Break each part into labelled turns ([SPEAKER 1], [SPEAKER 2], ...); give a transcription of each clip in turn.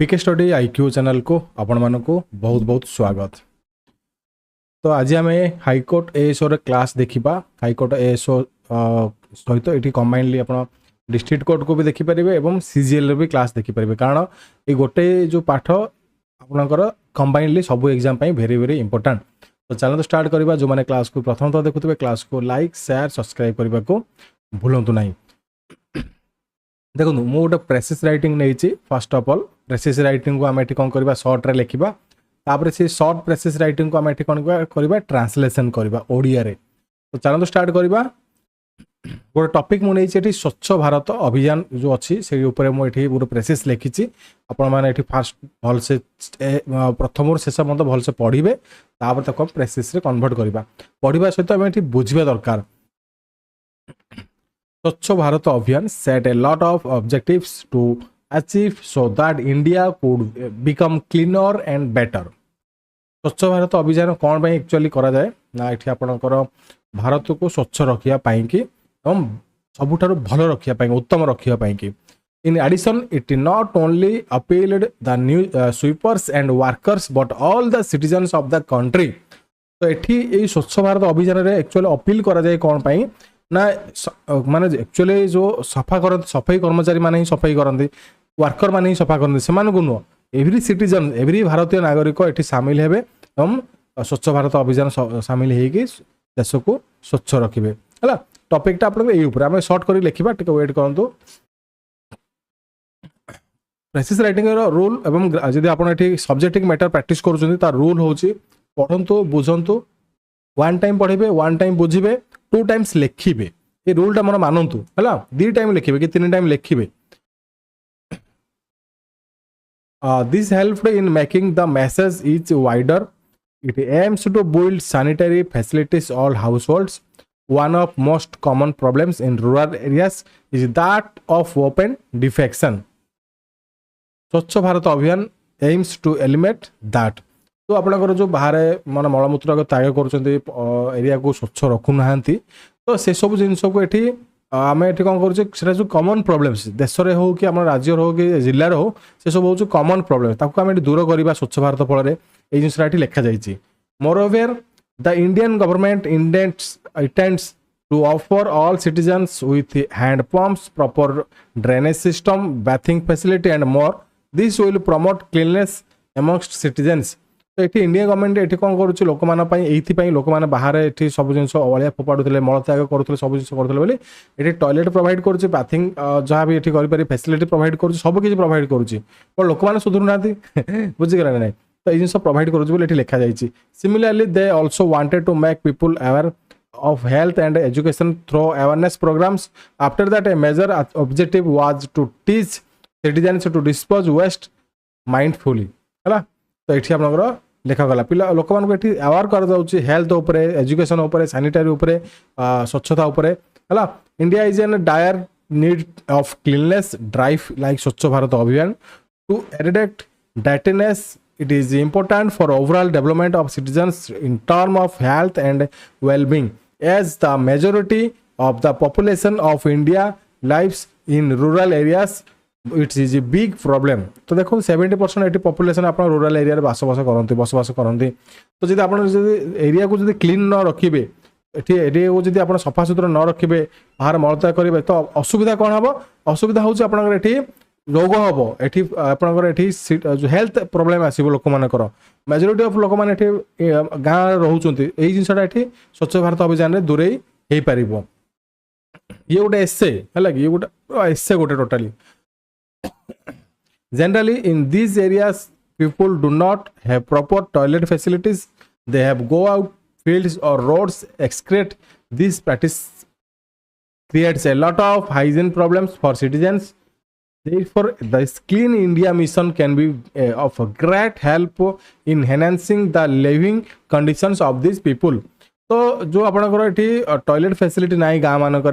[SPEAKER 1] पीके study IQ channel को आपण मानक बहुत बहुत स्वागत। तो आज आम हाईकोर्ट एएसओ रे क्लास देखा। हाईकोर्ट एएसओ सहित ये कंबाइनली आप डिस्ट्रिक्ट कोर्ट को भी देखिपारे और सीजीएल भी क्लास देखिपारे, कारण ये गोटे जो पाठ आपणकर कंबाइनली सब एग्जाम वेरी वेरी इंपोर्टेंट। तो चलो स्टार्ट करवा। जो मैंने क्लास को प्रथम तो देखुए क्लास को लाइक शेयर सब्सक्राइब करने को भूलु ना। देखो मुझे गोटे प्रेसिस राइटिंग नहीं। First of all precious writing को आम ये कौन करवा सर्ट रे लिखा। तापर से सर्ट प्रेसिस राइटिंग को आम ये कौन करवा ट्रांसलेशन करवा ओडिया रे। तो चलो स्टार्ट करवा। गोटे टॉपिक मुझे स्वच्छ भारत अभियान जो अच्छी से मुझे गोटे प्रेसिस लिखी। आपण मैंने फास्ट भलसे प्रथम शेष मत भलसे पढ़े तापर तक प्रेसिस रे कन्वर्ट करवा। पढ़ा सहित आम ये बुझा दरकार। स्वच्छ भारत अभियान set a lot of objectives to achieve so that India could become cleaner and better। स्वच्छ भारत अभियान कौन पे एक्चुअली करा जाए ना, ये आपणकर भारत को स्वच्छ रखिया कि सबुठारु भल रखिया उत्तम रखिया कि। In addition, it not only appealed the new sweepers and workers but all the citizens of the country। तो ये स्वच्छ भारत अभियान रे एक्चुअली अपील करा जाए कौन पे ना, माने एक्चुअली जो सफा कर सफाई कर्मचारी माने ही सफाई करते, वर्कर माने ही सफा करते, से नुह एवरी सिटीजन एवरी भारतीय नागरिक ये सामिल हेबे एवं स्वच्छ भारत अभियान सामिल होगी देश को स्वच्छ रखिए है। टॉपिक टा आप सर्ट कर लिखा टे वेट करूँ। प्रेसिस राइटिंग रूल एवं जदि आप सब्जेक्टिव मैटर प्रैक्टिस कर रूल हूँ पढ़ंतु बुझंतु, वन टाइम पढ़े वन टाइम बुझे, टू टाइम्स लिखिबे। ये रूलटा मोर मानतु है, दी टाइम लिखिबे कि तीन टाइम लिखिबे। This helped in making the message is wider. It aims to build sanitary facilities all households. One of most common problems in rural areas is that of open defecation. Swachh Bharat अभियान aims to eliminate that. तो आपंकर जो बाहर मान मलमूत्र त्याग कर area को स्वच्छ रखुना, तो से सब जिन को ये आम ये कौन कर जो कॉमन प्रॉब्लम्स देश में हो कि राज्य हो कि जिले हो, से सब हूँ कॉमन प्रॉब्लम ताको आम दूर करवा स्वच्छ भारत फल ये जिनसा लिखा जाइए। Moreover the Indian government intends to offer all citizens with hand pumps, proper drainage system, bathing facility and more. This will promote cleanliness amongst citizens. तो ये इंडियन गवर्नमेंट ये कौन कर लोक मैंने लोक मैंने बाहर ये सब जिन अलिया फोपाड़े मल त्याग करुले सब जिन करुले ये टॉयलेट प्रोवाइड कर बाथिंग जहाँ भी ये कर फैसिलिटी प्रोवाइड कर सब किसी प्रोवाइड कर लोक मैंने सुधुर ना बुझीगला ना। तो ये जिन प्रोवाइड कर लिखा जाइए। Similarly they also wanted to make people aware of health and education through awareness programs. After that, a major objective was to teach citizens to dispose waste mindfully है। तो ये आप लिखागला पिला लोक मान अवेयर कर जाऊँगी हेल्थ उपरे, एजुकेशन उपरे, सैनिटरी उपरे, स्वच्छता उपरे है। India is an dire need of cleanliness drive like Swachh Bharat Abhiyan to eradicate dirtiness. It is important for overall development of citizens in terms of health and well-being, as the majority of the population of India lives in rural areas. It is a big problem। तो देखो 70% eighty population आप rural area बसवास करते। तो जब आप area को clean न रखिए, एरिया को जब आप सफा सुतरा न रखिए, बाहर मलत्याग करेंगे, तो असुविधा कौन हम? असुविधा हूँ आपंकर रोग हम ये आपंकर जो हेल्थ प्रोब्लेम आसो लोक मानकर। मेजोरिटी ऑफ लोक मैंने गाँव रोच यही जिनसा ये स्वच्छ भारत अभियान में दूरे हो पार। ये गोटे एसे है कि ये गोटे एसे गोटे totally. Generally, in these areas, people do not have proper toilet facilities. They have go out fields or roads excrete. This practice creates a lot of hygiene problems for citizens. Therefore, the Clean India mission can be of a great help in enhancing the living conditions of these people. तो जो आपंकर ये toilet facility ना गाँव मानक,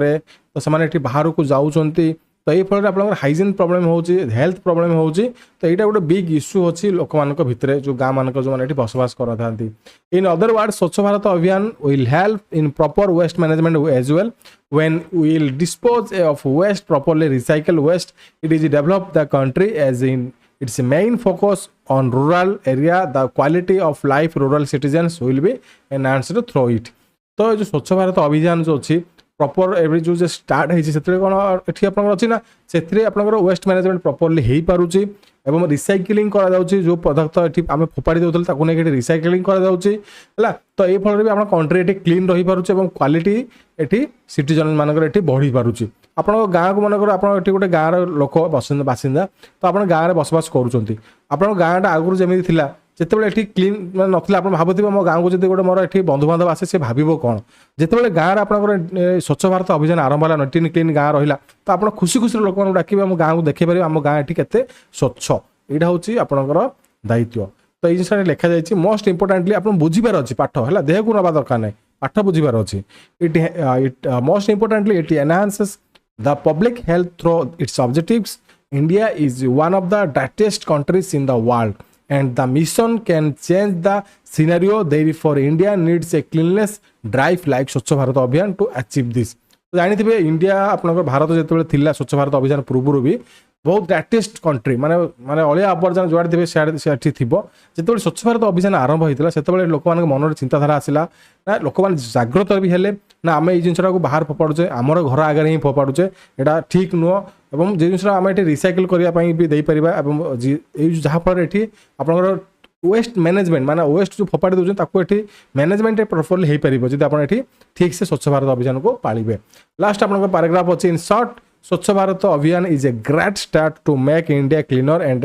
[SPEAKER 1] तो से बाहर को जाऊँच, तो ये फल आप हाइजीन प्रॉब्लम हो, हेल्थ प्रॉब्लम हो। तो यहाँ गोटे बिग इश्यू अच्छी लोक मान भितर जो गाँव मानक जो मैंने बसवास करते। In other word Swachh Bharat Abhiyan will help in proper waste management as well. When we will dispose of waste properly, recycle waste, it is develop the country as in its main focus on rural area. The quality of life rural citizens will be enhanced through it. तो जो स्वच्छ भारत अभियान जो अच्छी proper every जो start होती से कौन ये अच्छी ना से वेस्ट मैनेजमेंट प्रॉपर्ली हो पारुची एवं रिसाइक्लिंग करा जो पदार्थ ये आम फोपाड़ी देते नहीं रिसाइक्लिंग करा तो ये फल भी आप कंट्री ये क्लीन रही पारुचे और क्वालिटी ये सिटीजन मानकर ये बढ़ी पारुची आप गाँव को मनकर आप गोटे गाँव लोक बासिंदा तो आप गाँव में बसवास करुँच आप गाँटा आगुरी जमी थी जितेबाला ये क्लीन ना आप भावुवे मो गाँव को जो गोटे मोर ये बंधुबांधव आसे से भाव कौन जितेबाला गाँव में आप स्वच्छ भारत अभियान आरंभ है नट क्लीन गाँव रहा तो आप खुशी खुशी लोक डाक आम गाँव को देखी पारे आम गाँव ये के स्वच्छ यहाँ हूँ आपंकर दायित्व तो ये जिन लिखा जाए मोस्ट इंपोर्टाटली आप बुझीपार अच्छी पाठ है देह को नवा दरकार ना पाठ बुझीपार अच्छी it most importantly it enhances the public health through its objectives India is one of the greatest countries in the world and the mission can change the scenario. Therefore India needs a cleanliness drive like स्वच्छ भारत अभियान to achieve this. तो जानी थे India आपनकर भारत जो थिला स्वच्छ भारत अभियान पूर्व भी बहुत ग्रेटेस्ट कंट्री माने माने अलिया आवर्जन जुआड़ थे से जो स्वच्छ भारत अभियान आरंभ होता से लोक मन चिंताधारा आसला ना लोक मैंने जाग्रत भी हेले ना आम ये जिनटा को बाहर फोपाड़ुचे आमर घर आगे ही फोपाड़ुचे यहाँ ठीक नुह और जो जिन आम ये रिसाइकल करने भी देपर जहाँफल ये आपंकर वेस्ट मैनेजमेंट माने वेस्ट जो फोपाड़ी दूसरे ये मैनेजमेंट प्रॉपर्ली हो पार जब आप ठीक से स्वच्छ भारत अभियान को पालिबे लास्ट आप पैराग्राफ अच्छे इन शॉर्ट स्वच्छ भारत अभियान is a great start to make India cleaner and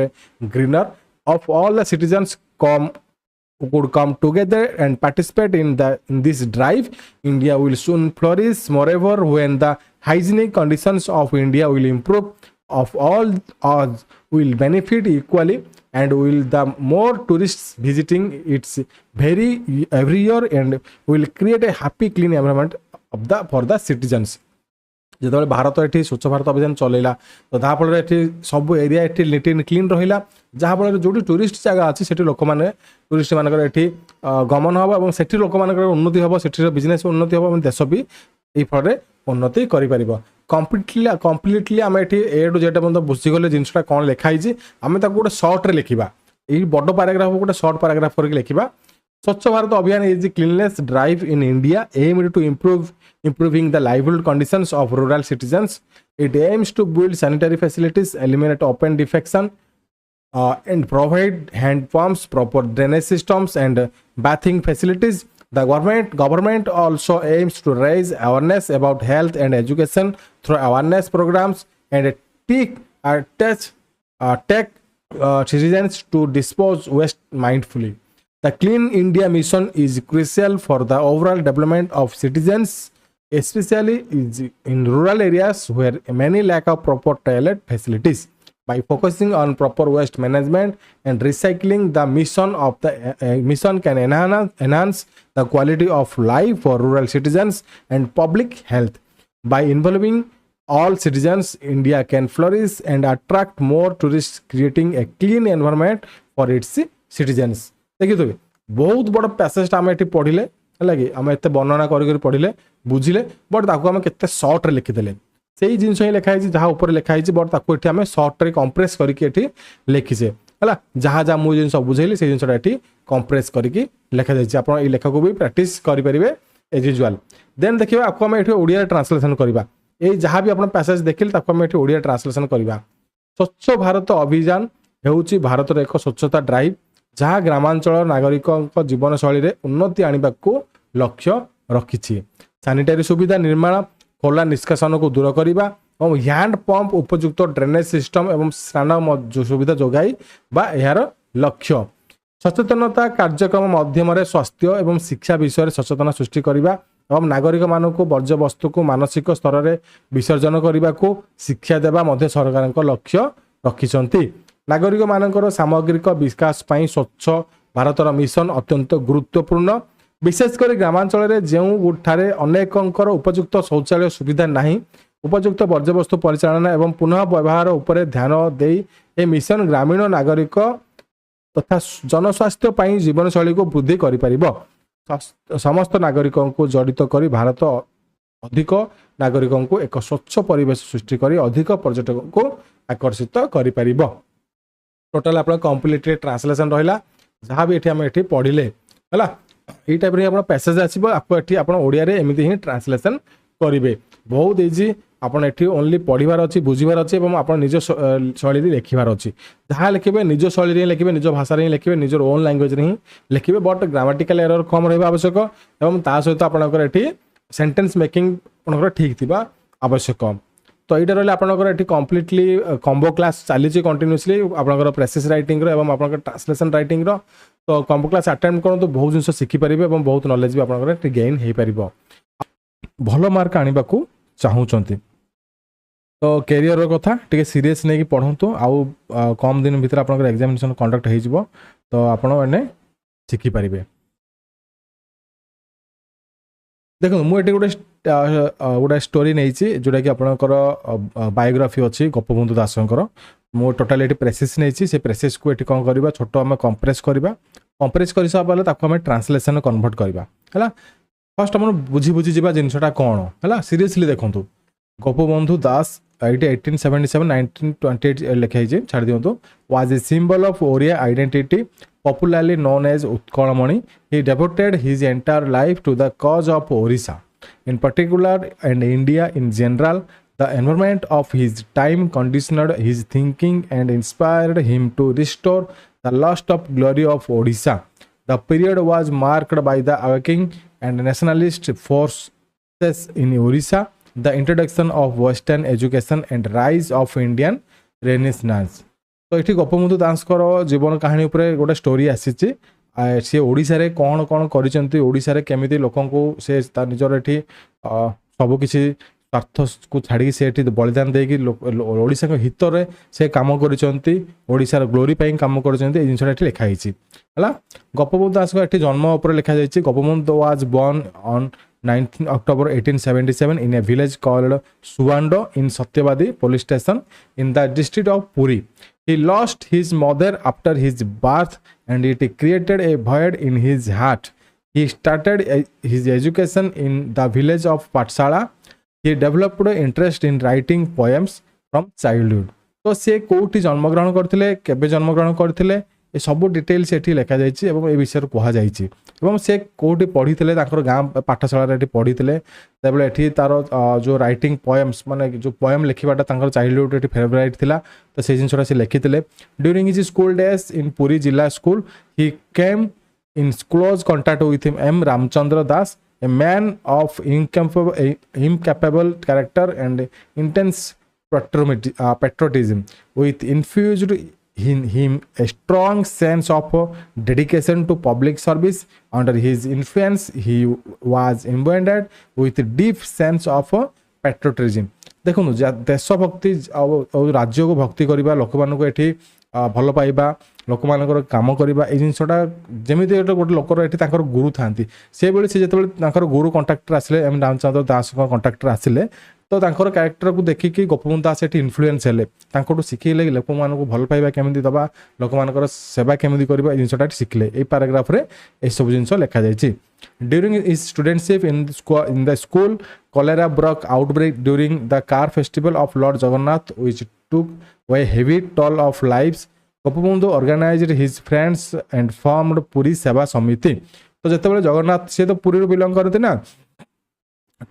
[SPEAKER 1] greener. Of all the citizens could come together and participate in this drive, India will soon flourish. Moreover, when the hygienic conditions of India will improve, of all us will benefit equally, and will the more tourists visiting it's every year and will create a happy clean environment for the citizens. जो भारत ये स्वच्छ भारत अभियान चलैला तो ताफल ये सब area ये neat and clean रहा जहाँफल जो टूरिस्ट जगह अच्छी से लोक मैंने टूरिस्ट मानकर ये गमन हम और से लोक मान उन्नति हम से बिजनेस उन्नति हम और देश भी ये फल उन्नति कर कम्प्लीटली आम ये ए टू जेड मतलब बुझीगले जिनसा कौन लिखाई आम गोटे सर्ट्रे लिखा ये बड़ पैराग्राफ गोटे सर्ट पैराग्राफ करके लिखा स्वच्छ भारत अभियान is a cleanliness drive in India aimed to improving the livelihood conditions of rural citizens. It aims to build sanitary facilities, eliminate open defecation, and provide hand pumps, proper drainage systems, and bathing facilities. The government also aims to raise awareness about health and education through awareness programs and tech citizens to dispose waste mindfully. The Clean India mission is crucial for the overall development of citizens, especially in rural areas where many lack of proper toilet facilities. By focusing on proper waste management and recycling, the mission can enhance the quality of life for rural citizens and public health. By involving all citizens, India can flourish and attract more tourists, creating a clean environment for its citizens. देखिए तो बहुत बड़ passage आम ये पढ़ले है कि आम एत वर्णना कर पढ़ले बुझिले बट आम के सर्ट्रे लिखिदे से जिन ही लिखाई जहाँ ऊपर लिखाई बट ये आम सर्ट्रे कंप्रेस करके लिखीचे है जहाँ जहाँ मुझे जिन बुझेली से जिनसा ये कंप्रेस करके लिखा जाए आप लेखा को भी प्रैक्टिस करेंगे एज यूजुआल देन देखिए आपको आम ये ओडिया ट्रांसलेसन करवा ये जहाँ भी आप पैसेज देखिले आम ये ओडिया ट्रांसलेसन करवा स्वच्छ भारत अभियान होउची भारतर एक स्वच्छता ड्राइव जहाँ ग्रामांचल नागरिकों जीवन शैली में उन्नति आने को लक्ष्य रखी सैनिटरी सुविधा निर्माण खोला निष्कासन को दूर करने और हैंड पंप उपयुक्त ड्रेनेज सिस्टम और स्नान सुविधा जोगाई यार लक्ष्य सचेतनता कार्यक्रम माध्यम स्वास्थ्य और शिक्षा विषय में सचेतना सृष्टि करने और नागरिक मान को वर्ज्य वस्तु को मानसिक स्तर में विसर्जन करने को शिक्षा देवा सरकार लक्ष्य रखिंट नागरिक मानकर सामग्रिक विकास पाई स्वच्छ भारतर मिशन अत्यंत गुरुत्वपूर्ण विशेषकर ग्रामांचल में जो ठारे अनेकंकर उपयुक्त शौचालय सुविधा नहीं उपयुक्त वर्ज्यवस्तु परिचालना एवं पुनः व्यवहार उपर ध्यान दे ए मिशन ग्रामीण नागरिक तथा जनस्वास्थ्य पाई जीवनशैली को वृद्धि कर समस्त नागरिकों को जड़ित कर भारत अधिक नागरिकों को एक स्वच्छ परिवेश सृष्टि कर अधिक पर्यटकों को आकर्षित कर। टोटाल आप कम्प्लीटली ट्रांसलेसन रहा जहाँ भी ये आम ये पढ़ले है ये टाइप आप पैसेज आसो आपको ये आप ओडिया एमती ही ट्रांसलेसन करेंगे बहुत इजी आपड़ ये ओनली पढ़ार अच्छी बुझार अच्छी आप निज शैली लिखार अच्छी जहाँ लिखे निज शैली लिखे निज भाषा ही लिखे निज ओन लैंग्वेज ही लिखे बट ग्रामाटिकल एरर कम रहा आवश्यक और ता सहित आपंकर ये सेंटेंस मेकिंग आपंकर ठीक थी आवश्यक तो यहाँ रहा आपंकर ये कम्प्लीटली कॉम्बो क्लास चली कंटिन्यूअसली आपंकर प्रेसिस रईटिंग आप ट्रांसलेसन रईटिंग तो कॉम्बो क्लास अटेम्प्ट करूँ बहुत जिन शिखिपारे और बहुत नॉलेज भी आपंकर गेन हो पार भल मार्क आने को चाहूँगी तो कैरियर कथा टे सीरीयस नहीं पढ़ु आउ कम दिन भीतर आप एग्जामिनेशन कंडक्ट हो तो आपने शिखिपारे देखो मुझे गोटे गोटे स्टोरी नहीं जोटा कि आपंकर बायोग्राफी अच्छी गोपबंधु दासंकर मु टोटाल ये प्रेसिस नहीं से प्रेसिस को ये कौन करवा छोट आम कंप्रेस करवा कंप्रेस कर सारा आम ट्रांसलेसन कन्वर्ट करवा है फर्स्ट आम बुझी बुझी जा जिनटा कौन है सीरीयसली देखूँ गोपबंधु दास ये 1877 1928 लिखाई छाड़ दिंतु was a symbol of Oriya identity popularly known as Utkalamani. He devoted his entire life to the cause of Orissa in particular and India in general. The environment of his time conditioned his thinking and inspired him to restore the lost of glory of Odisha. The period was marked by the awakening and nationalist forces in Orissa, the introduction of Western education and rise of Indian Renaissance. तो ये गोपबंधु दासकर जीवन कहानी गोटे story आसी सी ओडिशा रे कौन कौन कर केमी लोक से निजर ये सबकि स्वार्थ को छाड़ी से बलिदान देकी ओडिशा हित में से कम कर ग्लोरी कम कर जिनसा लिखाई है गोपबंधु दास ये जन्म उपर लिखा जाए Gopabandhu was born on 19 October 1877 in a village called Suwando in Satyavadi police station in the district of Puri. He lost his mother after his birth and it created a void in his heart. He started his education in the village of Patsala. He developed interest in writing poems from childhood. तो से कोठी जन्मग्रहण करथिले केबे जन्मग्रहण करथिले ए सब details एठी लिखा जाइछि एवं ए विषय कहा जाइछि एवं से कोठी पढ़िथिले ताकर गां पाठशाला रे पढ़ी तेबले एठी तार जो राइटिंग पोएम्स माने जो पोएम लिखिबाटा ताकर चाइल्डहुड एठी फेवरेट थिला तो से जिनसटा से लिखिथिले during his school days in Puri जिला school he came in close contact with M Ramchandra Das a man of incapable character and intense patriotism with infused in him a strong sense of dedication to public service. Under his influence he was imbued with deep sense of patriotism. देखो देशभक्ति और राज्य को भक्ति करवा लोक मान ये भल पाइबा लोक मान कम करवा ये जिनसा जमी गोटे लोकर ये गुरु था से भाई से जो गुरु कंट्राक्टर आसिले एम रामचंद्र दास कंट्राक्टर आसिले तो क्यारेक्टर को देखिकी गोपबंधु दास ये इन्फ्लुएंस हेले शिखेले लोक मान भल पाइबा केमी दबा लोक मान सेवा केमी करवा जिनसा शिखिले ये पाराग्राफ रे ये सब जिन लिखा जाए. During his studentship in the school, cholera broke outbreak during the car festival of Lord Jagannath, which took a heavy toll of lives. Gopabandhu organized his friends and formed Puri Seva Samiti. तो जिते जगन्नाथ सी तो Puri belong करते ना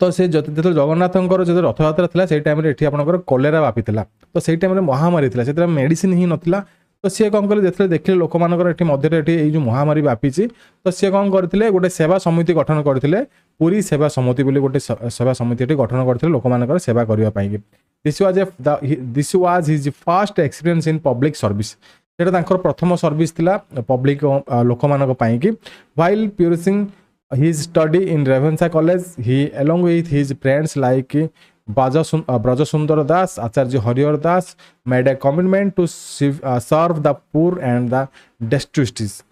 [SPEAKER 1] तो से जो जगन्नाथ जो रथयात्रा था से टाइम ये आपंकर कलेरा व्यापी तो से टाइम महामारी थी से मेडिसिन ही नाला तो सी कौन कले जो देखिए लोक मानकर ये जो महामारी व्यापी तो सी कौन करते गोटे सेवा समिति गठन करते पुरी सेवा समिति बोली गोटे सेवा समिति गठन करते लोक मान सेवा करने. This was his first experience in public service सेटा प्रथम सर्विस थिला पब्लिक लोक मान कि while pursuing his study in Ravenshaw college he along with his friends like Brajasundar Das, Acharya Harihar Das made a commitment to serve the poor and the destitute.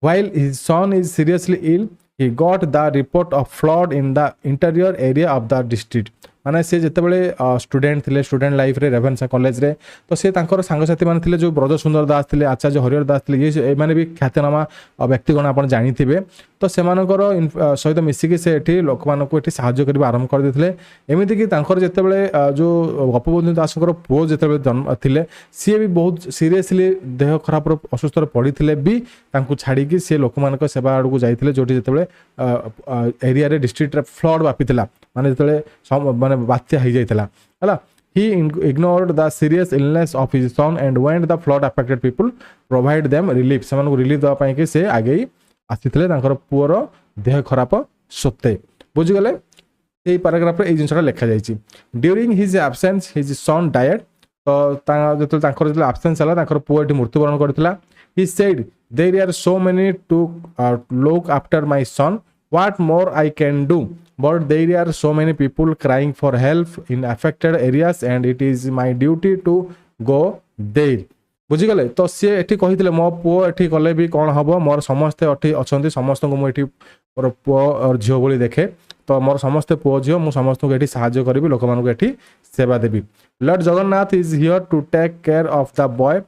[SPEAKER 1] While his son is seriously ill, he got the report of flood in the interior area of the district. माने से जेतेबेले student थिले student life रे रेभेन्सा college रे तो से तांकर सांगसाथी माने थिले जो ब्रज सुंदर दास थिले आचार्य हरिहर दास थिले ये माने भी ख्यातनामा व्यक्तिगण आपण जानिथिबे तो सेमानकर सहित मिसिकी से एठी लोकमानकु एठी सहाय्य करबा आरंभ कर देथिले एमिति कि तांकर जेतेबेले जो गोपबंधु दासकर पुओ जेतेबेले जन्म थिले सी भी बहुत सीरियसली देह खराब असुस्थ पड़िथिले भी तांकु छाड़ी कि से लोकमानक सेवा आड़ को जाइथिले जोटी जेतेबेले एरिया रे डिस्ट्रिक्ट रे फ्लड बापिथिला माने जेतेबेले माने बात्या हो जाइथिला हला he ignored the serious illness of his son and when the flood affected people provide them relief सेमान को रिलीफ दवा पाई कि से आगे आसीथिले तांकर पुअर देह खराब सत्ते बुझि गले एई पैराग्राफ रे एई जिंसटा लिखा जायछि during his absence his son died तो जेतल तांकर जेतल एब्सेंस हला तांकर पुअ एटी मृत्युवरण करथिला he said there are so many to look after my son what more I can do but there are so many people crying for help in affected areas and it is my duty to go there बुझीगले तो सी एठी कहिथिले मो पुओ एठी कले भी कोन हबो मोर समस्त एठी अछंती समस्त को मो एठी मोर पुओ और झियो बोली देखे तो मोर समस्त पुओ झियो मो समस्त को एठी सहाय्य करबी लोक मानको एठी सेवा देबी lord Jagannath is here to take care of the boy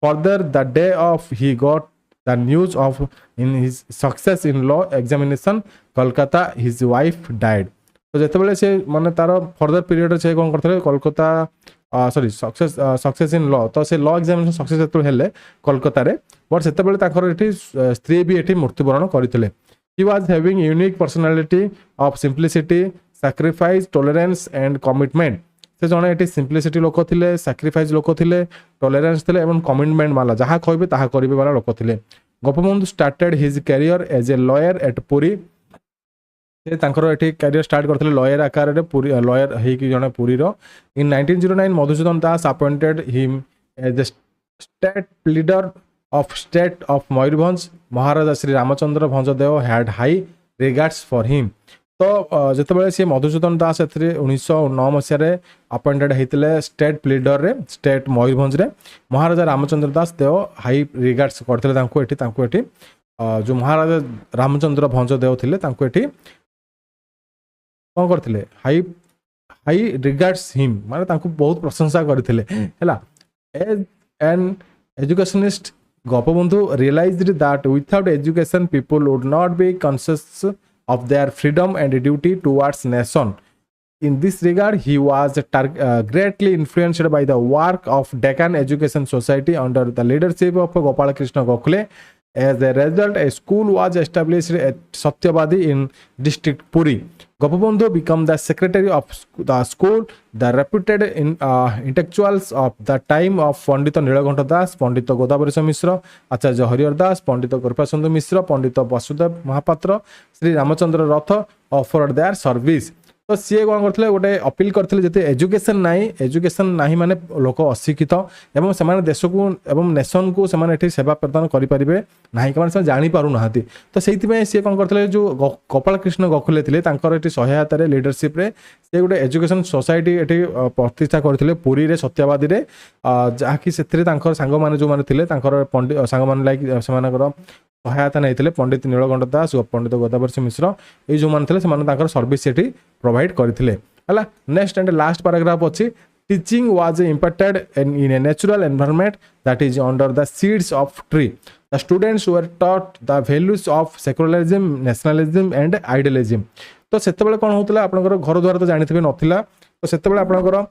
[SPEAKER 1] further the day of he got the news of in his success in law examination Kolkata his wife died तो जेतेबेले से माने तार फर्दर पीरियड से कोन करथले कोलकाता सॉरी सक्सेस इन लॉ तो से लॉ एग्जामिनेशन सक्सेस जेतेबेले हेले कोलकाता रे बट सेतेबेले ताकर एठी स्त्री भी एठी मृत्युवरण करथिले he was having unique personality of simplicity sacrifice tolerance and commitment से जने एठी सिंप्लिसिटी लोक थिले सैक्रिफाइस लोक थिले टॉलरेंस थिले एवं कमिटमेंट वाला जहाँ कहबे ताहा करिबे वाला लोक थिले Gopabandhu started his career as a lawyer at Puri से तांकर एठी कैरियर स्टार्ट करथिले लॉयर आकार रे पुरी लॉयर हे कि जने पुरी रो in 1909 Madhusudan Das appointed him as a state leader of state of Mayurbhanj Maharaja Shri Ramchandra Bhanjdev had high regards for him तो जितेबाला सी मधुसूदन दास ए 1909 मसीह अपॉइंटेड होते स्टेट प्लीडर रे स्टेट मयूरभंज रे महाराजा रामचंद्र दास देव हाई रिगार्ड्स करते जो महाराजा रामचंद्र भंजदेव थे कौन करते हाई हाई रिगार्ड्स हिम माने बहुत प्रशंसा करते as an educationist Gopabandhu realised that without education people would not be conscious of their freedom and duty towards nation. In this regard, he was greatly influenced by the work of Deccan Education Society under the leadership of Gopal Krishna Gokhale. As a result, a school was established at Satyavadi in district Puri. Gopabandhu became the secretary of the school. The reputed intellectuals of the time of Pandita Nilakanta Das, Pandita Godavarisa Mishra, Acharya Harihar Das, Pandita Gopabandhu Mishra, Pandita Vasudev Mahapatra, Sri Ramachandra Ratha offered their service. तो सी कौन करते गोटे appeal करते जिते education नाही माने लोक अशिक्षित एवं से देश को एवं नेशन को से सेवा प्रदान करें ना कि जानी पार ना तो से सी कौन करते जो गोपाल कृष्ण गोखले थे सहायतार लीडरशिप रे से गोटे एजुकेशन सोसाइटी ये प्रतिष्ठा करते पुरी रे सत्यवादी रे जहाँकि से सांग मैंने जो मैंने पंडित सांग मैंने लाइक से सहायता नहीं पंडित नीलकंठ दास पंडित गोदावर्षी मिश्र ये जो मैंने से सर्विस से प्रोवाइड करते नेक्स्ट एंड लास्ट पैराग्राफ अच्छी teaching was imparted in a natural environment that is under the seeds of tree the students were taught the values of secularism nationalism and idealism तो से कौन होता है आपंकर घर द्वार तो जानी नाला तो से आपंकर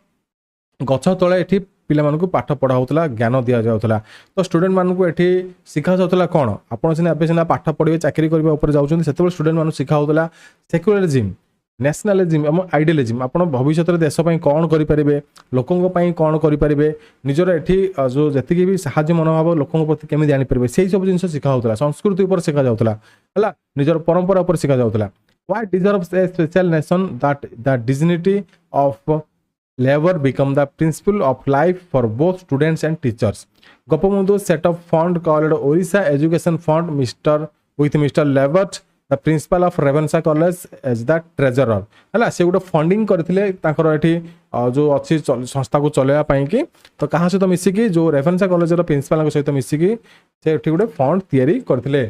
[SPEAKER 1] गछ तले ये पिला पाठ पढ़ा होता ज्ञान दि जाऊला तो स्टूडेंट मानक ये शिखा जाऊला कौन आपड़ सीना पाठ पढ़े चाकरी करने जाऊँ से स्टूडेंट मानक शिखा होता सेक्युलरिज्म नेशनलिज्म और आइडियलिज्म आप भविष्य में देशपाई कौन करेंगे लोकों कौन करेंगे निजर ये जो जी भी साहय मनोभाव लोकों प्रति केमी जापर से सब जिन शिखा होता संस्कृति उपर शिखा जाऊला है निजर परंपरा उपर शिखा जाऊला what deserves a special nation that the dignity of labor become the principle of life for both students and teachers. Gopabandhu set up fund called Orissa Education Fund with Mr. Levert, the principal of Revensa College as the treasurer. है से गोटे funding करथिले तांकर एठी जो अच्छी संस्था को चलेवा पई कि तो कहाँ सहित मिसिकी जो रेवेन्सा कॉलेज रो प्रिंसिपल सहित मिसिकी से एठी गोटे फंड तैयारी करथिले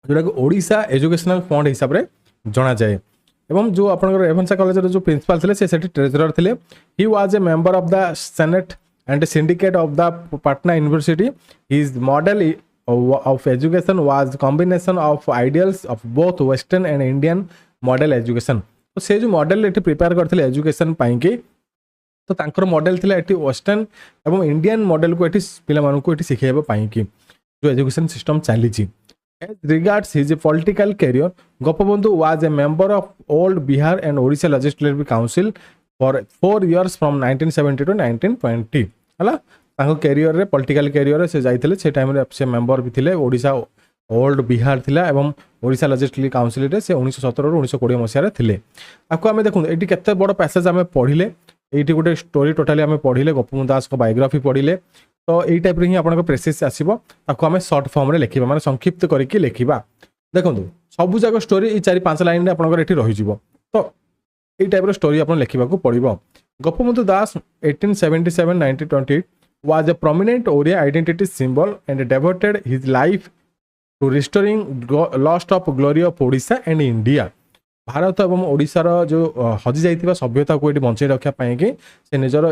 [SPEAKER 1] जोटा कि ओडिशा एजुकेशनल फंड हिसाब रे जना जाए एवं जो आपनकर रेभेन्सा कॉलेज जो प्रिंसिपल थे से ट्रेजरर थे। He was a member of the senate and syndicate of the Patna university. His model of education was combination of ideals of both western and indian model education। तो से जो मॉडल एटी प्रिपेयर करथिले education पाई कि तो तांकर model थिला eighty western एवं Indian model को एटी पिला मानू को एटी सिखाइबा पाई कि जो एजुकेशन सिस्टम चली छि। As regards his political career, Gopabandhu was a member of old Bihar and Odisha Legislative Council for 4 years from 1970 to 1920। हला तांको कैरियर रे पॉलिटिकल कैरियर रे से जाइथिले से टाइम रे से मेंबर भी थिले ओडिशा ओल्ड बिहार थिला एवं ओडिशा लेजिस्लेटिव काउंसिल रे से 1917 रो 1920 मसिया रे थिले। आपको आमे देखु एटी केते बड़ पैसेज आमे पढिले एटी गोटे स्टोरी टोटली आमे पढिले गोपबंधु दास को बायोग्राफी पढिले। तो एई टाइप रे ही आपन को प्रेसिस आसीबो ताको आमे शॉर्ट फॉर्म रे लेखिबा माने संक्षिप्त करके लेखिबा। देखंतु सब जगह स्टोरी ई 4-5 लाइन रे आपन को एटी रहि जिवो। तो एई टाइप रो स्टोरी आपन लेखिबा को पडिबो। गोपबंधु दास 1877-1928 was a prominent Oriya identity symbol and devoted his life to restoring lost of glory of Odisha and India। Bharat एवं ओडिशार जो हजि जाइथिबा सभ्यता को एटी बंचाई रखा पाई कि से निजर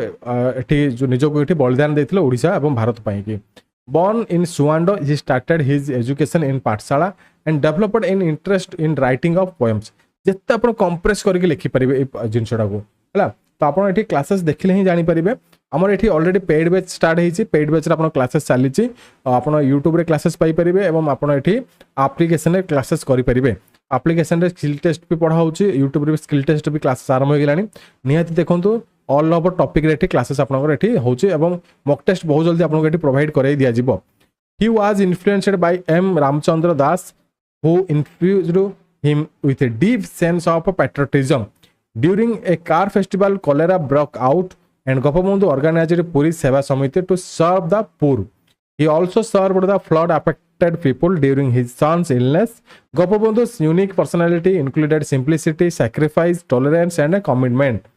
[SPEAKER 1] एटी जो निजो को एटी बलिदान देथिले ओडिशा एवं भारत पाई कि। Born in Suwando, he started his education in पाठशाला and developed an interest in writing of poems। जेते आपण कंप्रेस करके लिखि परिबे ए जिंसडा को हला। तो आपण एटी क्लासेस देखिले ही जानि परिबे। हमर एठी ऑलरेडी पेड बैच स्टार्ट हेछि। पेड बैच रे आपण क्लासेस चाली छि। आपण YouTube रे क्लासेस पाई परिबे एवं आपण एठी एप्लीकेशन रे क्लासेस करि परिबे। एप्लीकेशन रे स्किल टेस्ट भी पढ़ा होछि। YouTube रे स्किल टेस्ट भी क्लासेस आरंभ हो गेलानी। निहाती देखंतु ऑल ओवर टॉपिक रे एठी क्लासेस आपनकर एठी होछि एवं मॉक टेस्ट बहुत जल्दी आपनको एठी प्रोवाइड कराई दिया जिवो। He was influenced by M Ramchandra Das who infused him with a deep sense of patriotism। During a car festival, cholera broke out and Gopabandhu organized Puri Seva Samiti to serve the poor। He also served the flood affected people during his son's illness। Gopabandhu's unique personality included simplicity, sacrifice, tolerance and a commitment।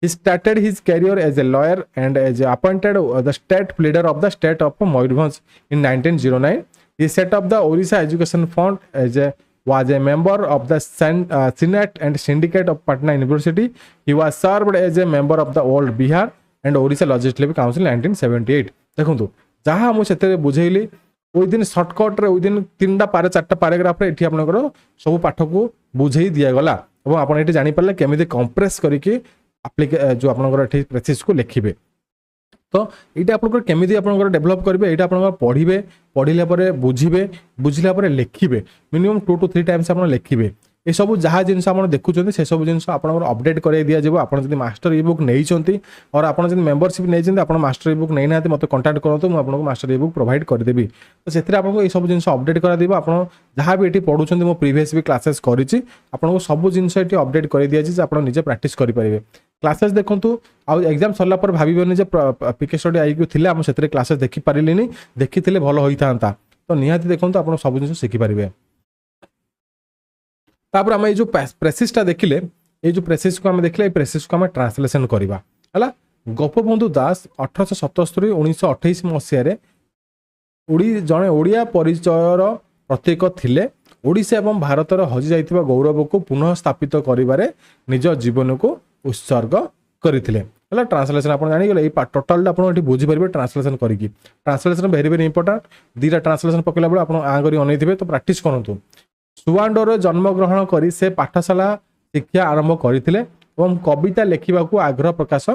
[SPEAKER 1] He started his career as a lawyer and as appointed the state leader of the state of Mayurbhanj in 1909। He set up the Odisha Education Fund as was a member of the Senate and Syndicate of Patna University। He was served as a member of the Old Bihar and Odisha Legislative Council 1978। देखंतु जहाँ मु सेते बुझेइली within shortcut रे within 3-4 paragraph रे एठी आपनकर सब पाठ को बुझेई दिया गला एवं आपन एठी जानि परले केमिति कंप्रेस करके जो आपनकर एठी प्रेसिस को लिखिबे। तो ये आपनकर केमिति आपनकर डेवलप करिवे एटा आपनकर पढिबे पढिला परे बुझिबे बुझिला परे लिखिबे मिनिमम 2 to 3 टाइम्स आपन लिखिबे। ए सब जहाँ जिनस आपन देखुछन्ते से सब जिनस आपनकर अपडेट कराई दिया जेबो। आपन जदि मास्टर ई बुक नै छन्ती और आपन जदि मेंबरशिप नै छन्ती आपन मास्टर ई बुक नै नाते मते कांटेक्ट करतो मु आपनको मास्टर ई बुक प्रोवाइड कर देबी। तो सेथिरे आपनको ए सब जिनस अपडेट करा देबो। आपन जहाँ भी एठी पढुछन्ती मु प्रीवियस भी क्लासेस करिछि आपनको सब जिनस एठी अपडेट करै दिया जे आपन निजे प्रैक्टिस करि परिबे। क्लासेस देखंतु आ एग्जाम सरला पर भाबिबेनी जे पीके स्टडी आईक्यू थिले हम सेथिरे क्लासेस देखि परिलिनी देखिथिले भलो होइतांता। तो निहाती देखंतु आपन सब जिनस शिखि परिबे। तापर हम जो प्रेसिसटा देखिले ये जो प्रेसिस को हम देखले प्रेसिस को हम ट्रांसलेशन करबा हला। गोपबंधु दास 1877-1928 मसिया रे जने ओडिया परिचयर प्रतीक थिले। ओडिशा एवं भारतर हजि जाइतिबा गौरव को पुनः स्थापित करिबारे निज जीवन को उत्सर्ग करथिले हला। ट्रांसलेशन आपण जानि गेले ए टोटल आपण एठी बुझि परिबे ट्रांसलेशन करिकि। Translation very very important. दीटा ट्रांसलेशन पकेला बेले आपण आ करी अनैथिबे तो प्रैक्टिस करंतु। सुवांडोर जन्म ग्रहण करी से पाठशाला शिक्षा आरंभ करथिले एवं कविता लेखिबा को आग्रह प्रकाश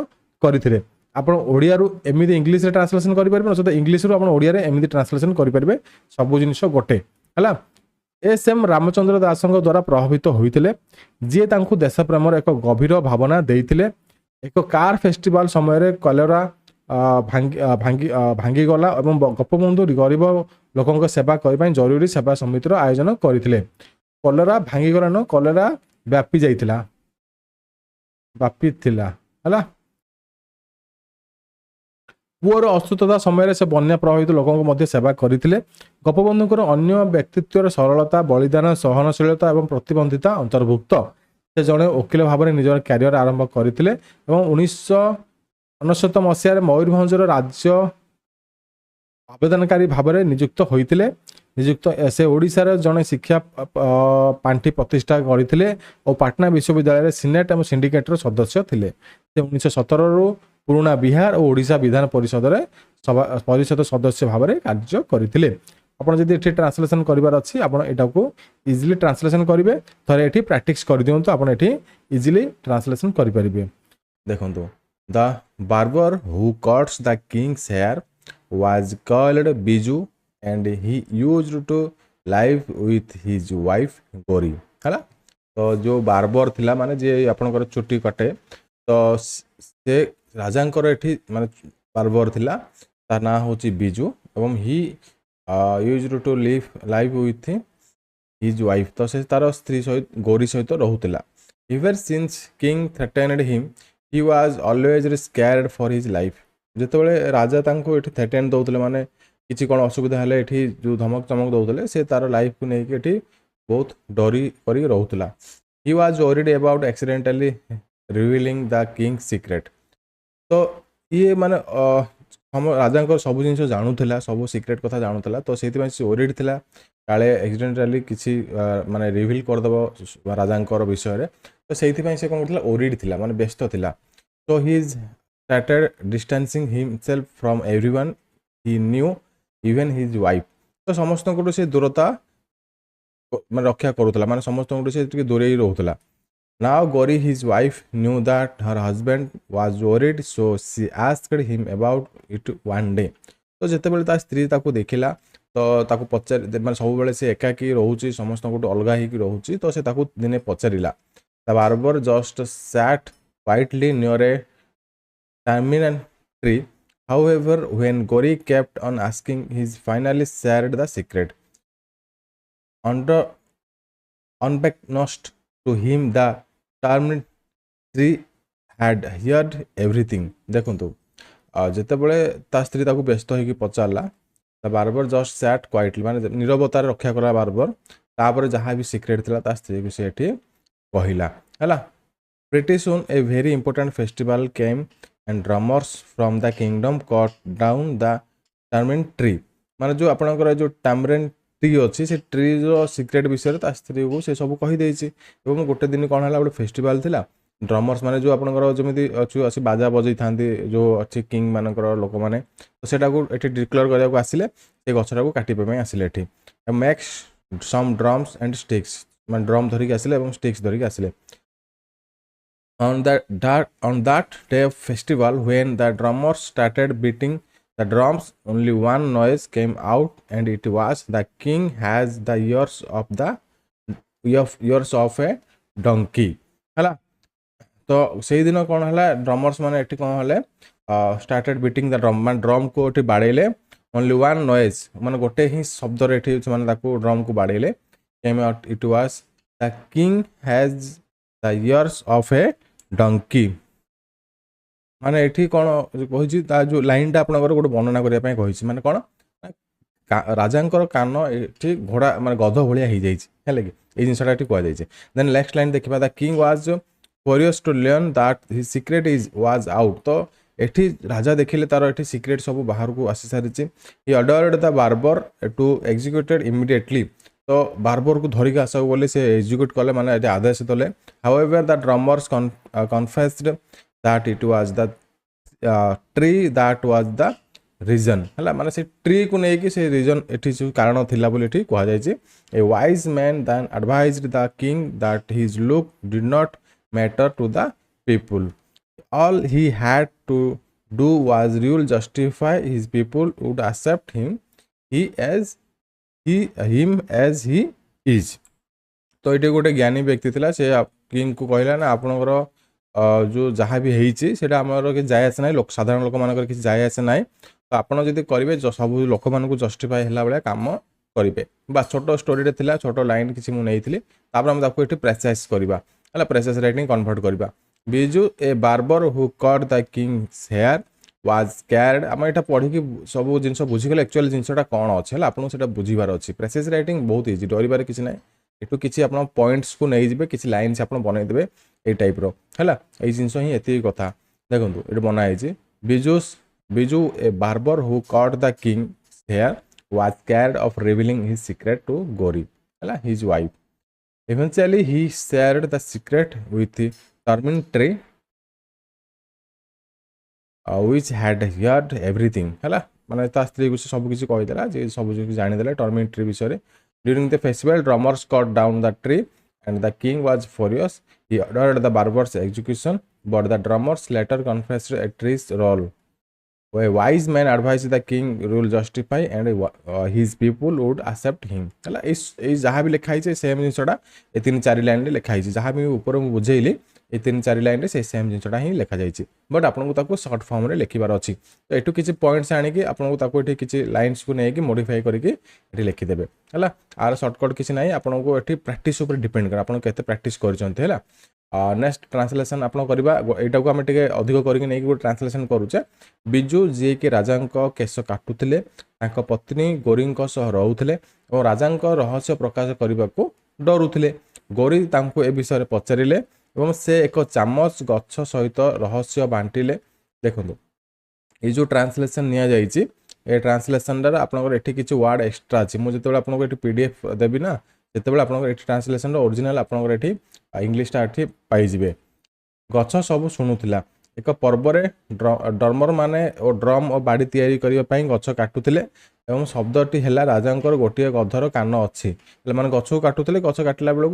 [SPEAKER 1] करथिले। आपण ओडिया रु एमिति इंग्लिश रे ट्रांसलेशन करि परबे नसत इंग्लिश रु आपण ओडिया रे एमिति ट्रांसलेशन करि परबे सब जिनिस गोटे हला। एम रामचंद्र दासंग द्वारा प्रभावित होइतिले जे तांकु देश प्रेमर एक गभीर भावना देइतिले। एक कार फेस्टिवल समय रे कलेरा भांगी गला एवं गोपबंधु गरीब लोकंक सेवा करबाई जरूरी सेवा समितिर आयोजन करथिले। कलेरा भांगी गला न कलेरा व्यापी जाइतिला हला। पुअर असुस्थता समय से बन्या प्रभावित लोकों मध्य सेवा करथिले। गोपबंधुकर अन्य व्यक्तित्वर सरलता बलिदान सहनशीलता एवं प्रतिबंधिता अंतर्भुक्त। से जड़े वकिल भाव में निजर क्यारियर आरंभ करथिले एवं 1959 मसीह मयूरभंजर राज्य आवेदनकारी भाव में नियुक्त होइतिले। नियुक्त से ओडिशार जड़े शिक्षा पांठी प्रतिष्ठा करते और पाटना विश्वविद्यालय सिनेट और सिंडिकेटर सदस्य थे। 1917 रु पुराणा बिहार और ओडिशा विधान परिषद सदस्य भाव में कार्य करते। आपड़ जब ये ट्रांसलेसन करार अच्छी आपको इजिली ट्रांसलेसन करेंगे थे ये प्राक्ट कर दिखाँ आप इजिली ट्रांसलेसन करेंगे। देखो the barber who cuts the king's hair was called Biju and he used to live with his wife Gori है। तो जो बार्बर थिला माने जे आपनकर चुट्टी कटे तो से राजांकर एठी माने बार्बर थिला तार ना होची बिजू एवं he used to live with his wife तो से तार स्त्री सहित गोरी सहित रहूतिला। Ever since king threatened him he was always scared for his life. जेतेबेले राजा तांको एठी थ्रेटेन दउतले माने किसी कौन असुविधा हेले एठी जो धमक चमक दउतले से तार लाइफ को लेकिन एठी बहुत डरी करी रहूतिला। He was worried about accidentally revealing the king's secret. तो ये माने राजा सब जिन जानूला सब सीक्रेट कथा जानूला तो से वरीड थिला काले एक्सीडेंटली किसी माने रिवील करदेव राजा विषय तो से कौन कर वरीड थिला माने व्यस्त थिला। तो he started distancing himself from everyone he new even his wife. तो समस्त से दूरता मैं रक्षा करूला माने समस्त से दूरे रोला। Now Gori his wife knew that her husband was worried so she asked him about it one day. तो जितेबाला ता स्त्री ताको देखिला तो ताको पचार माने सब बेले से एकाकी रोचे समस्त अलगा ही रोचे तो से ताको दिने पचारिला। The barber just sat quietly near a terminal tree. However, when Gori kept on asking, he finally shared the secret. Unbeknownst to him, the terminal tree had heard everything. देखो जितेबाला ता स्त्री ताको व्यस्त होगी पचारा the barber just sat quietly माने नीरवतार रक्षा करा बार्बर तापर जहाँ भी सीक्रेट थिला ता स्त्री को से कहला है। Pretty soon a very important festival came and drummers from the kingdom cut down the termin tree. माने जो आपनकर जो टैमरेन ट्री अच्छी से ट्री जो सीक्रेट विषय ता स्त्री को से सब कही एवं गोटे दिन कौन है गोटे फेस्टिवल थिला ड्रमर्स माने जो आपनकर जमी अच्छी बाजा बजई था जो अच्छी किंग मानकर लोक मैंने तो सेटा को ये डिक्लेयर करने आसिले से गछटा को काटिबे आसिले एठी makes some drums and sticks माने ड्रम धरिक आसिले स्टिक्स धरिक आसिले। On that day of festival, when the drummers started beating the drums, only one noise came out, and it was the king has the ears of a donkey. है तो से दिन कौन है ड्रमर्स मैंने एटी कौन है स्टार्टेड बीटिंग द ड्रम मान ड्रम को ये बाड़ेले ओनली वन नॉइज माने गोटे ही शब्द माने ड्रम को बाड़ेले came out it was the king has the ears of a donkey. माने एठी कौन कही जो लाइन टा आपनकर गोटे वर्णना करने कही माने कौन राजांकर कान ये घोड़ा माने गध भाया हो जाए कि ये जिनसा कहुई। देन नेक्स्ट लाइन देखा the king was curious to learn that his secret was out. तो एठी राजा देखिले तार एठी सीक्रेट सब बाहर को आसी सारी। He ordered the barber to executed immediately. तो बार्बर को धरिक आसक बोले से एग्जीक्यूट कले माने आदेश देले। However the drummers confessed that it was the tree that was the reason है माने से ट्री को लेकिन से रीजन एठी जो कारण थिला बोली एठी कहा जाय। A wise man then advised the king that his look did not matter to the people. All he had to do was rule justify his people would accept him as he is. तो ये गोटे ज्ञानी व्यक्ति थिला से king को कहला ना आपनकर जो जहाँ भी होती से कि जाए आसे ना साधारण लोक मान कि जाए आसे ना तो आपड़ जब करेंगे सब लोक मान जस्टिफाई है भाया कम करेंगे। बा छोट स्टोरी थिला छोट लाइन किसी मुझे आम ये प्रेसाइज करवा है प्रेसाइज राइटिंग कन्वर्ट करवा। Biju a barber who cut the king's hair was scared. आम यहाँ पढ़ी सब जिन बुझीगले एक्चुअल जिनसा कौन अच्छे है आपको बुझीबार अच्छी। प्रेसाइज राइटिंग बहुत इजी डरबार किसी ना एटू किसी आप पॉइंट्स को नहीं जाए किसी लाइन से आप बनईदे ये टाइप है ये जिनस ही एति कथा। देखो ये बनाई Biju a barber who cut the king hair was scared of revealing his secret to Gori, his wife. Eventually, he shared the secret with the turning tree, which had heard everything. ମାନେ ତା ସ୍ତ୍ରୀକୁ ସେ ସବୁ କିଛି କହିଦେଲା ଯେ ସବୁ କିଛି ଜାଣିଦେଲା ଟର୍ମିଂ ଟ୍ରି ବିଷୟରେ. During the festival, drummers cut down the tree and the king was furious. He ordered the barber's execution, but the drummers later confessed a tree's role. A wise man advised the king rule justify and his people would accept him. ହେଲା ଏଇ ଯାହା ବି ଲେଖା ହେଇଛି same ଜିନିଷଟା ଏ 3-4 ଲାଇନରେ ଲେଖା ହେଇଛି. ଯାହା ବି ଉପରେ ମୁଁ ବୁଝେଇଲି ଏ 3-4 ଲାଇନରେ ସେ ସେମ୍ ଜିନିଷଟା ହିଁ ଲେଖାଯାଇଛି. ବଟ୍ ଆପଣଙ୍କୁ ତାକୁ ସର୍ଟ ଫର୍ମରେ ଲେଖିବାର ଅଛି. ତ ଏଠୁ କିଛି ପଏଣ୍ଟସ୍ ଆଣିକି ଆପଣଙ୍କୁ ତାକୁ ଏଠି କିଛି ଲାଇନ୍ସକୁ ନେଇକି ମୋଡ଼ିଫାଇ କରିକି ଏଠି ଲେଖିଦେବେ. ହେଲା ଆର ସର୍ଟକଟ୍ କିଛି ନାହିଁ. ଆପଣଙ୍କୁ ଏଠି ପ୍ରାକ୍ଟିସ୍ ଉପରେ ଡିପେଣ୍ଡ କରେ ଆପଣ କେତେ ପ୍ରାକ୍ଟିସ୍ କରିଛନ୍ତି. ହେଲା नेक्स्ट ट्रांसलेशन आपण करबा एटा को हम टिके अधिक करके नहीं गोटे ट्रांसलेशन करूचे. बिजु जी के राजा केश काटुले पत्नी गोरी रोते और राजा रहस्य प्रकाश करने को डरुले. गोरी तांको ए विषय पचारे और से एक चामच गछ सहित रहस्य बांटिले. देखो ये जो ट्रांसलेशन निया जाइए ए ट्रांसलेशन आपंकर एठी किसी वर्ड एक्सट्रा अच्छी मुझे आपको ये पीडीएफ देवी ना जितेबाला आप ट्रांसलेशन ओरिजिनल आपंकर एठी इंग्लिशटा एठी पाइजिबे. गछ सब शुणुला एक पर्व ड्रमर माने और ड्रम और बाड़ी तैयारी करने ପାଇଁ गछ काटुले और शब्दटी है राजा गोटे गधर कान अच्छी माने गछ को काटुले गछ काटिला बेलू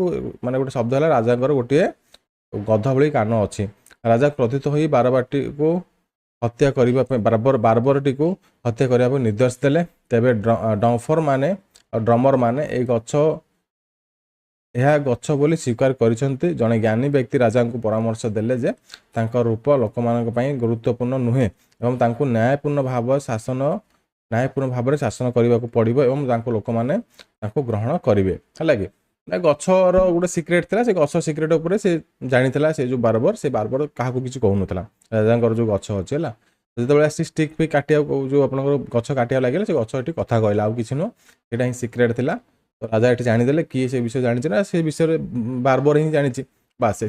[SPEAKER 1] माने गोटे शब्द है राजा गोटे गध भली कान अच्छी. राजा क्रोधित हो बारबाटी को हत्या करने बारबरटी को हत्या करने निर्देश देले. तेबे डंफर माने और ड्रमर माने ए गछ यह गछ बोली स्वीकार करिसंती. जने ज्ञानी व्यक्ति राजा को परामर्श देले जे तांकर रूप लोकमानक पई गुरुत्वपूर्ण नुहे एवं तांको न्यायपूर्ण भाव शासन करने को पड़ो एवं तांको लोक माने तांको ग्रहण करेंगे. है गछर गोटे सिक्रेट था से गछ सिक्रेट उपर से जानी से जो बारबर से बारबर क्या किसी कहूना राजा जो गछ अच्छे है जो स्टिक पे काटिया जो आप गछ काटिया लगे से गछ ये कथा कहला आउ कि नुह यहाँ हिं सिक्रेट थिला. तो राजा ये जानीदे किए से विषय जानी ना से विषय बारबर हिं जानी बास से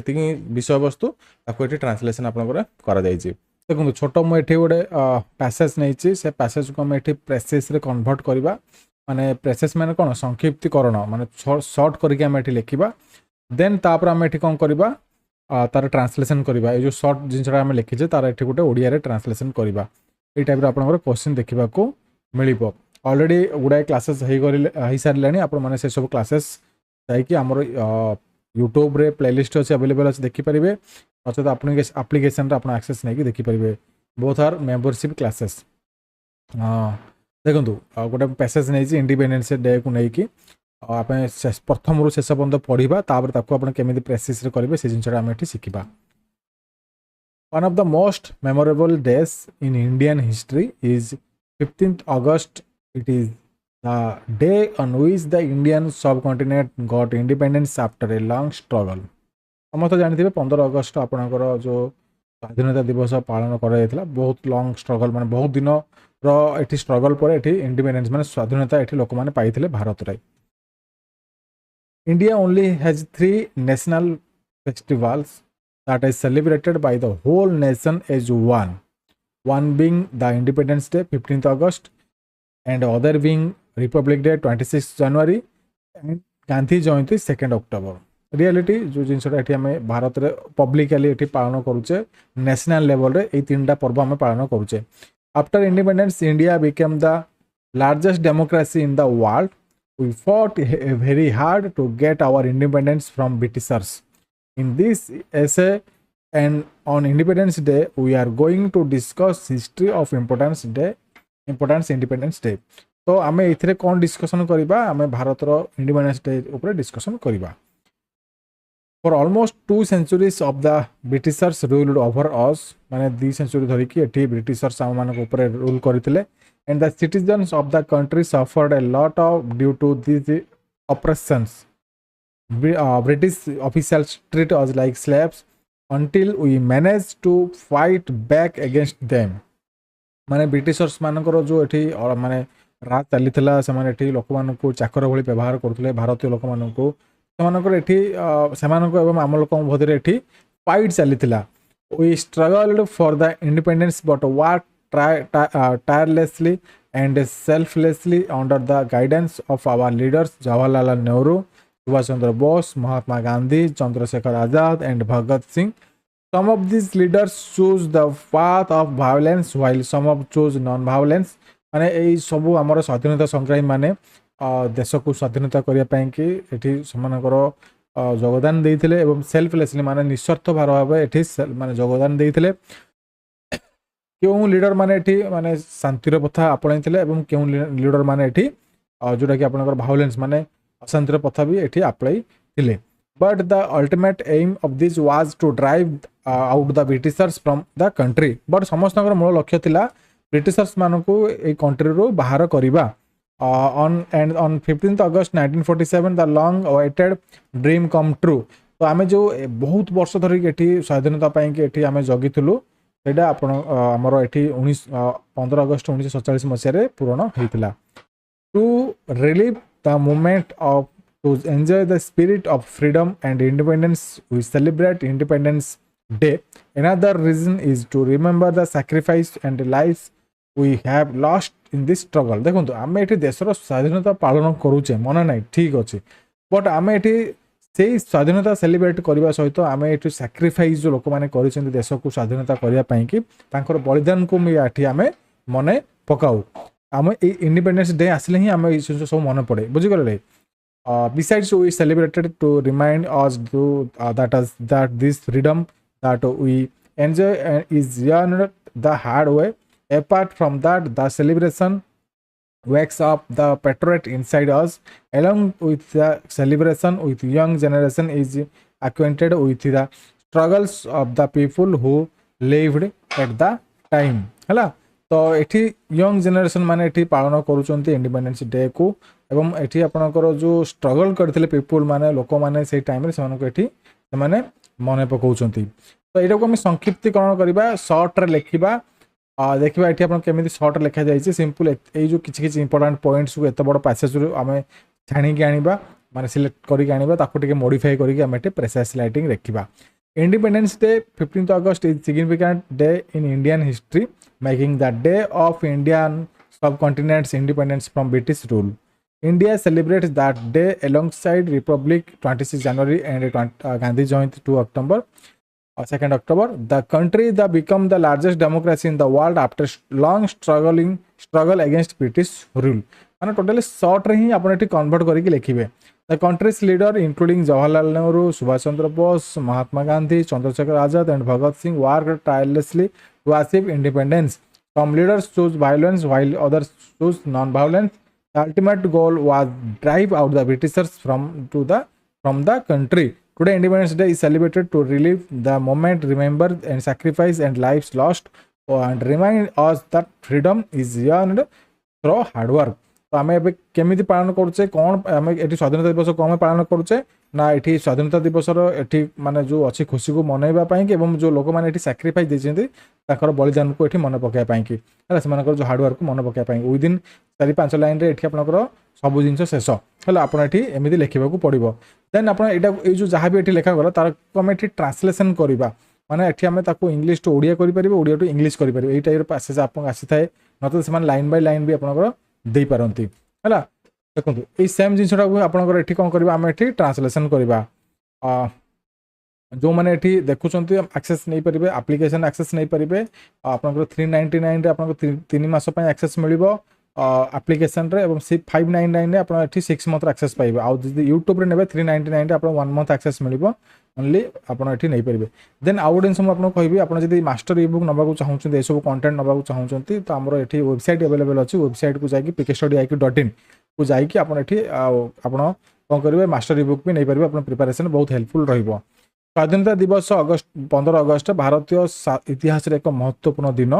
[SPEAKER 1] विषय वस्तु ताको ये ट्रांसलेशन आपंकर करा देखो छोट मुझे गोटे पैसेज नहीं से पैसेज को आम ये प्रेसिस रे कन्वर्ट करवा माने प्रेसेस माने कौन संक्षिप्तीकरण माने सर्ट करके आम ये लिखा. देन तापर आम ये कौन करवा तार ट्रांसलेशन करवा. ये जो सर्ट जिनसा आम लिखीचे तार ये गोटे ओडिया रे ट्रांसलेशन करवा. ये टाइप आपंकर क्वेश्चन देखा मिल. ऑलरेडी गुड़ाए क्लासेस हो सारे आप से सब क्लासेस जाकि आमर यूट्यूब रे प्लेलिस्ट अच्छे अवेलेबल अच्छे देखिपारे नचेत आप्लिकेसन आप एक्सेस नहीं देखिपारे. Both are membership classes. देखो गोटे पैसेज नहीं इंडिपेंडेंस डे को लेकिन आप प्रथम रू शेष पर्यटन पढ़ा तापर केमी प्रेसिस करेंगे से जिनसा आम ये शिखा. One of the most memorable days in Indian history is 15th August. It is the day on which the Indian subcontinent got independence after a long struggle. समस्त जानते 15 अगस्त आपणकर जो स्वाधीनता दिवस पालन करा बहुत लॉन्ग स्ट्रगल माने बहुत दिन री स्ट्रगल पर इंडिपेंडेंस माने स्वाधीनता ये लोक मैंने पाई भारत रे. India only has 3 national festivals that is celebrated by the whole nation as one being the Independence Day 15th August and other being Republic Day 26th January and Gandhi Jayanti 2nd October. Reality जो जिनसा ये आम भारत में publicly ये पालन करुचे national level रे ये 3टा पर्व आम पालन करुचे. After independence India became the largest democracy in the world. We fought very hard to get our independence from Britishers. In this essay and on Independence Day we are going to discuss history of importance Independence Day. तो आम ये कौन discussion करवा आम Bharat independence day ऊपर discussion करवा. For almost 2 centuries of the Britishers ruled over us माने 2 century धरिकी एठी ब्रिटिशर्स आम मान ऊपर रूल करथिले and the citizens of the country suffered a lot of due to these oppressions. British officials treat us like slaves until we managed to fight back against them. माने Britishers मानकर जो एठी माने रात चली से माने लोक मानक चाकर भली व्यवहार करते भारतीय लोक मानक एवं आम लोक मध्य एठी फाइट चली. We struggled for the independence but worked tirelessly and selflessly under the guidance of our leaders Jawaharlal Nehru, Subhash Chandra Bose, Mahatma Gandhi, Chandrasekhar Azad, and Bhagat Singh. Some of these leaders choose the path of violence while some of choose non-violence. माने एई सबु हमर स्वाधीनता संग्रामी माने देश को स्वाधीनता करिया पई कि एठी समानकर योगदान देइथिले एवं सेल्फलेसली माने निस्वार्थ भाव एठी माने योगदान देइथिले। क्यों लीडर माने एठी माने शांतिर पथा आपणाइथिले एवं क्यों लीडर माने एठी जोटा कि आपनकर भायोलेंस माने अशांतिर पथा भी एठी आपणाइथिले। But the ultimate aim of this was to drive out the Britishers from the country. But समस्तଙ୍କର मूल लक्ष्य थिला ब्रिटिशर्स मानकु ए कंट्री रो बाहर करिबा। on 15th August 1947 the long awaited dream come true. तो आमे जो बहुत वर्ष धरि एठी स्वाधीनता पई कि एठी आमे जगिथुलु सेटा आपण हमर एठी 15 अगस्त 1947 मसिया रे पूर्ण हेतिला। To relive the moment of to enjoy the spirit of freedom and independence, we celebrate Independence Day. Another reason is to remember the sacrifice and lives we have lost in this struggle. देखो आम ये देशर स्वाधीनता पालन करुचे मन ना ठीक अच्छे बट आम ये से स्वाधीनता सेलिब्रेट करने सहित आम ये सैक्रिफाइस जो लोक मैंने कर देश को स्वाधीनता करने कि बलिदान को ये आम मन पकाऊ आम इंडिपेंडेंस डे आसिले ही आम सब मन पड़े बुझीगले। Besides, we celebrated to remind us that this freedom that we enjoy is earned the hard way. Apart from that, the celebration wakes up the patriot inside us. Along with the celebration, with young generation is acquainted with the struggles of the people who lived at the time. हला तो एठी young generation माने एठी पालन करूचंती independence day को एवं एठी आपनकर जो स्ट्रगल करथिले पीपल माने लोक माने से टाइम रे सेमानको एठी से माने मने पकाउचंती। तो एटा को हम संक्षिप्तीकरण करबा शॉर्ट रे लेखिबा देखिबा एठी आपन केमिति शॉर्ट रे लेखा जायछि सिंपल ए जो किछि किछि इंपोर्टेंट पॉइंट्स को एत बड़ पैसेज रे हमें छाणी के आनिबा माने सिलेक्ट करि के आनिबा ताको टिके मॉडिफाई करि के हम एठी प्रेसाइज लाइटिंग रखिबा। Independence Day 15th August is significant day in Indian history, making the day of Indian subcontinent's independence from British rule. India celebrates that day alongside Republic 26 January and Gandhi Jayanti 2 October. The country that become the largest democracy in the world after long struggle against British rule. माने totally short रे ही आपण एठी convert करके लिखिबे। The country's leader including Jawaharlal Nehru, Subhash Chandra Bose, Mahatma Gandhi, Chandrasekhar Azad and Bhagat Singh worked tirelessly to achieve independence. Some leaders chose violence while others chose non-violence. The ultimate goal was drive out the Britishers from the country. Today Independence Day is celebrated to relive the moment, remember and sacrifice and lives lost and remind us that freedom is earned through hard work. तो आम ए केमी पालन करुचे कौन आम ये स्वाधीनता दिवस कौन पालन करुचे ना ये स्वाधीनता दिवस ये माने जो अच्छी खुशी को मनइबापी जो लोक मैंने सैक्रिफाइस देते बलिदान को ये मन पकाइबापी है से जो हार्डवर्क को मन पकाइबापी विदिन 4-5 लाइन रे आपंकर सब जिन शेष है आपड़ी एमती लिखा पड़ो देन आप जो जहाँ भी ये लिखागला तार आम ये ट्रांसलेसन करवा माने ये आम इंग्लीश टू ओडिया करें ओडिया टू इंग्लीश करें यही टाइप पैसेज आपको आसी थाए न तो से लाइन बाय लाइन भी आपंकर दे पारती है देखो ये सेम जिनटा को आपंकर ये कौन करवा आम ये ट्रांसलेसन करवा जो मैंने ये देखुं एक्सेस नहीं पारे एप्लिकेशन एक्सेस नहीं पारे आपंकर 399 रे आपको 3 मास एक्सेस मिल एप्लिकेशन रे एवं 599 रे आप 6 मंथ एक्सेस पाइबे आ यूट्यूब रे नेबे 399 रे आप 1 मंथ एक्सेस मिल ओनली आपन एठी नहीं पारे। देन आउ गोटे जिन आपको कहबी आप जब मास्टर ई बुक नबाक चाहूँ ये सब कंटेंट नबाक चाहूँ तो आमर ये वेबसाइट अवेलेबल अच्छी वेबसाइट को जाकि pkstudy.in को जाकि आप कौन करेंगे मास्टर ई बुक भी नहीं पारे आप प्रिपेरेसन बहुत हेल्पफुल रहिबो। स्वाधीनता दिवस 15 अगस्त भारतीय इतिहास एक महत्वपूर्ण दिन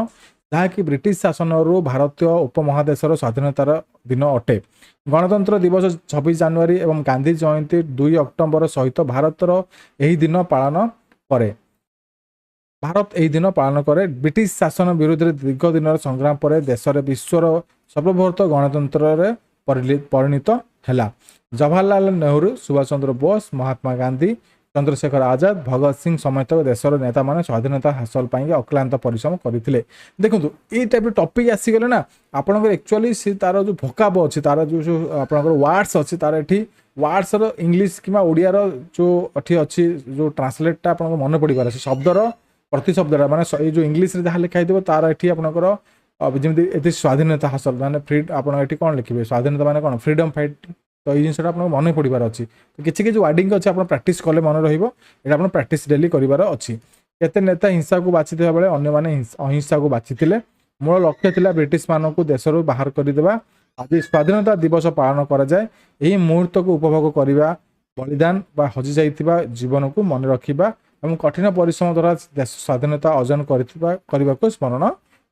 [SPEAKER 1] जहाँकि ब्रिटिश शासन भारतीय उपमहादेशर स्वाधीनतार दिन अटे। गणतंत्र दिवस 26 जनवरी एवं गांधी जयंती 2 अक्टोबर सहित भारतर यही दिन पालन करे। भारत यही दिन पालन करे। ब्रिटिश शासन विरुद्ध दीर्घ दिन संग्राम पर देशर विश्वर सर्वबृहत गणतंत्र परिणत है। जवाहरलाल नेहरू, सुभाष चंद्र बोस, महात्मा गांधी, चंद्रशेखर आजाद भगत सिंह समेत देशर नेता माने स्वाधीनता हासिल पाई अक्लांत परिश्रम करते। देखो ये टाइप टॉपिक आसीगले ना आपंकर एक्चुअली सी तार जो भोकाब अच्छी तार जो आपंकर वार्ड्स अच्छी तार ये वार्ड्स इंग्लीश कि ओडिया जो अठी अच्छी जो ट्रांसलेटा आप मन पड़ पारे शब्दर प्रति शब्दरा माने जो इंग्लीश जहाँ लिखाई तार ये आपंकर जमी स्वाधीनता हासिल माने फ्री आप कौन लिखे स्वाधीनता माने कौन फ्रीडम फाइट तो ये जिनसा आपको मन पड़ार अच्छी तो किसी किसी वार्डिंग अच्छे आप प्राक्ट कले मन रहा प्राक्ट डेली करार अच्छी केते नेता हिंसा को बाछि बेले अन्य माने अहिंसा को बाछि मूल लक्ष्य थिला ब्रिटिश मान को देश बाहर करदेवा। आज स्वाधीनता दिवस पालन करा जाए यही मुहूर्त को उपभोग करने बलिदान बा हजि जाइथिबा जीवन को मन रखिबा एवं कठिन परिश्रम द्वारा देश स्वाधीनता अर्जन करने को स्मरण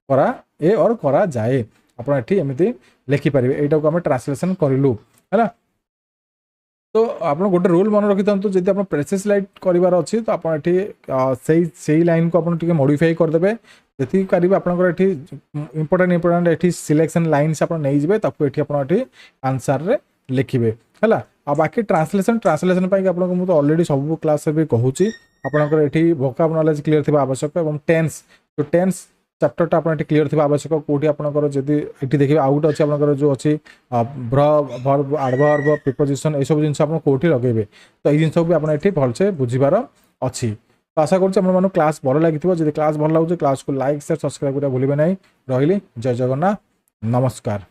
[SPEAKER 1] करा ए और करा जाए आप एमती लिखिपारे यहाँ को आम ट्रांसलेसन करूँ है। तो आप गोटे रूल मन रखी था जब आप प्रेसेस लाइट करार अच्छी तो आपठी लाइन को आप मॉडिफाई करदे जी पारे आपंकर इंपोर्टाट ये सिलेक्शन लाइन्स आप नहीं आंसर रे लिखे है। आ बाकी ट्रांसलेसन आपको तो ऑलरेडी सब क्लास भी कहूँ आपंकर ये वोकाब नॉलेज क्लियर थी आवश्यक और टेंस जो टेंस चैप्टरटा आप क्लियर थी आवश्यक कौटी आपंकर जब ये देखिए आउट अच्छी आपंकर जो अच्छी वर्ब एडवर्ब प्रिपोजिशन ये सब जिन आप कौटी लगे तो ये जिन भी आप भलसे बुझीबार अच्छी। तो आशा करूँ क्लास भल लगी जब क्लास भल लगे क्लास को लाइक शेयर सब्सक्राइब करा भूलें नहीं। रही जय जगन्नाथ नमस्कार।